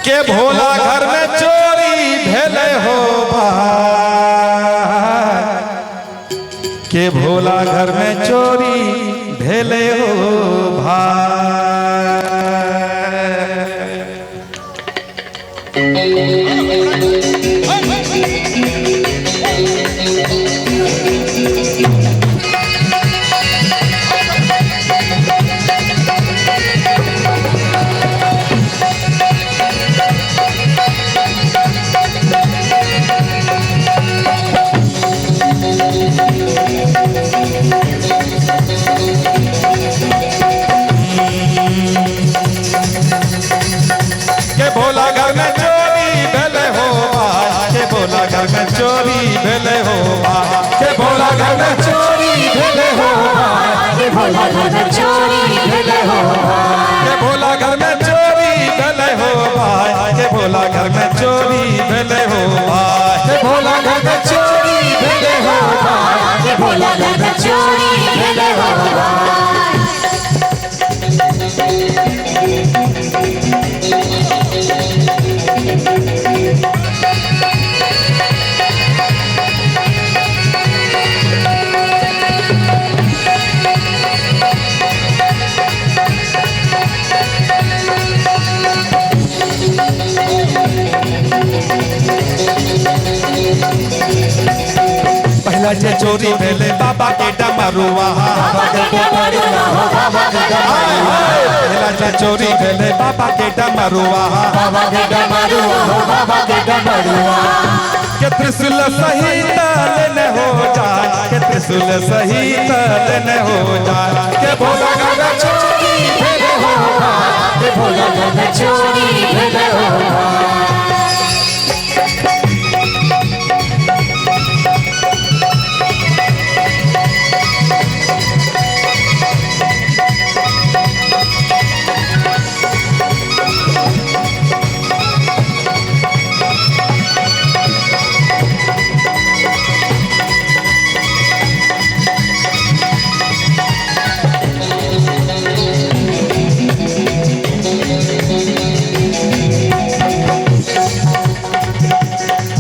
के भोला घर में चोरी भेले हो भाई, के भोला घर में चोरी भेले हो भाई। भोला घर में चोरी भेले हो भाई, के भोला घर में चोरी भेले हो भाई, के भोला घर में चोरी भेले हो भाई, के भोला घर में चोरी भेले हो भाई, के भोला घर में चोरी भेले हो भाई, के भोला घर में चोरी भेले हो भाई, के भोला घर में चोरी भेले हो भाई, के भोला घर में चोरी भेले हो भाई। पहला जे चोरी भेले बाबा के डमरुआ, पहला जे चोरी भेले बाबा के डमरुआ, के त्रिशूल सहित न हो जाए, के त्रिशूल सहित न हो जाए, के भोला घर में चोरी भेले हो भाई, के भोला घर में चोरी भेले हो भाई।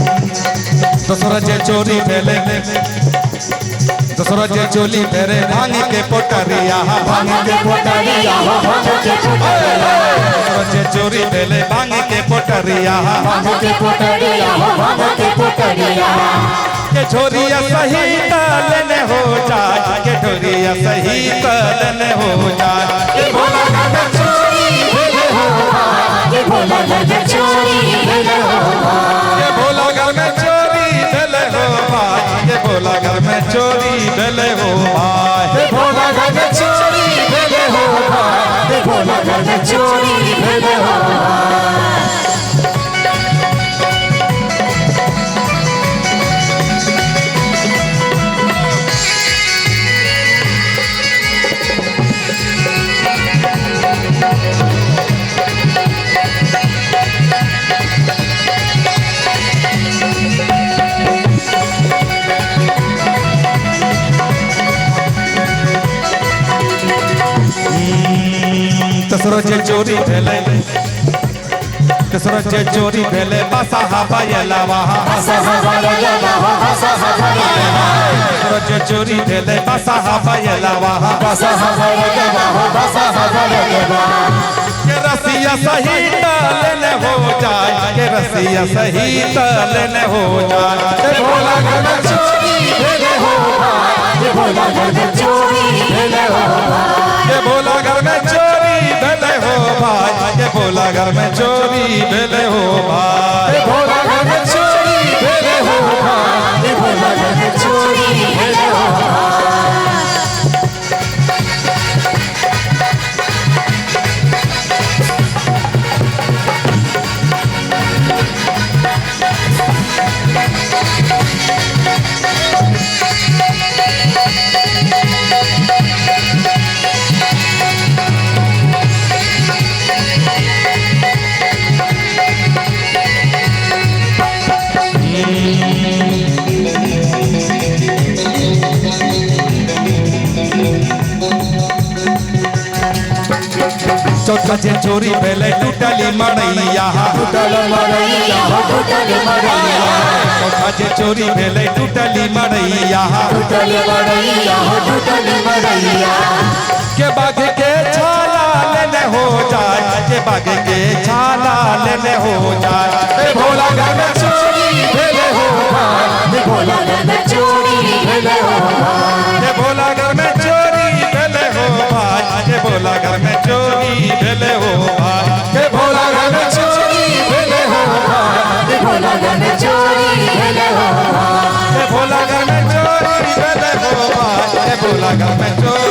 दूसरा जे चोरी भेले, दूसरा जे चोली भेरे भांग के पोटरिया, भांग के पोटरिया, भांग के पोटरिया, दूसरा जे चोरी भेले भांग के पोटरिया, भांग के पोटरिया, भांग के पोटरिया, के छोरिया सहित लेने हो जाए, के छोरिया सहित लेने हो जाए, के भोला घर में चोरी भेले हो भाई, के भोला घर में चोरी भेले हो भाई, के भोला घर में चोरी भेले हो भाई, के भोला घर में चोरी भेले हो भाई, के भोला घर में चोरी भेले हो भाई, के भोला घर में चोरी भेले हो भाई। दूसरा जे चोरी भेले, दूसरा जे चोरी भेले बासा हवायलावा, दूसरा जे चोरी भेले बासा हवायलावा, के रसिया सहित लेने हो जाए, के रसिया सहित लेने हो जाए, के भोला घर में चोरी भेले हो भाई, के भोला घर में चोरी भेले हो भाई, के भोला घर में चोरी भेले हो भाई, के भोला घर में चोरी भेले हो भाई, के भोला घर में चोरी भेले हो भाई, के भोला घर में चोरी भेले हो भाई। जे चोरी भेले टूटली मड़ैया टूटल मरैया हो टूटल मरैया जे चोरी भेले टूटली मड़ैया टूटल मरैया हो टूटल मरैया के बाघ के छाला लेने हो जाए के बाघ के छाला लेने हो जाए ए भोला घर में चोरी भेले हो हे भोला घर में चोरी भेले हो ए भोला घर में चोरी भेले हो भाई ए भोला घर में चोरी भेले हो भाई ए भोला घर में चोरी भेले हो भाई हे भोला घर में चोरी भेले हो ए भोला घर में चोरी भेले हो भाई ए भोला घर में चोरी